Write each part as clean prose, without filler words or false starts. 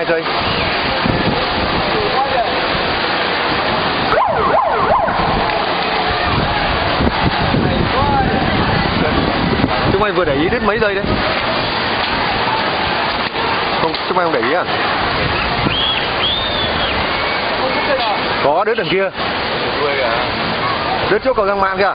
2 cây. Chúng mày vừa để ý đứt mấy giây đấy? Không, chúng mày không để ý à? Có đứt đằng kia. Đứt chỗ cầu Giang Mang kìa.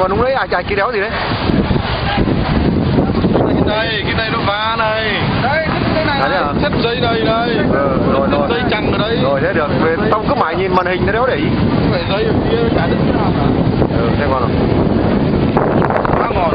Còn đúng đấy, ai kia đéo gì đấy? Cái này nó vá này. Đấy, cái này. Thép dây này đây. Rồi. Dây chằng ở đây. Rồi thế được. Tao cứ mãi nhìn màn hình nó đéo để ý. Phải dây ở kia chả đứt cái nào cả. Thế còn rồi. Quá ngon.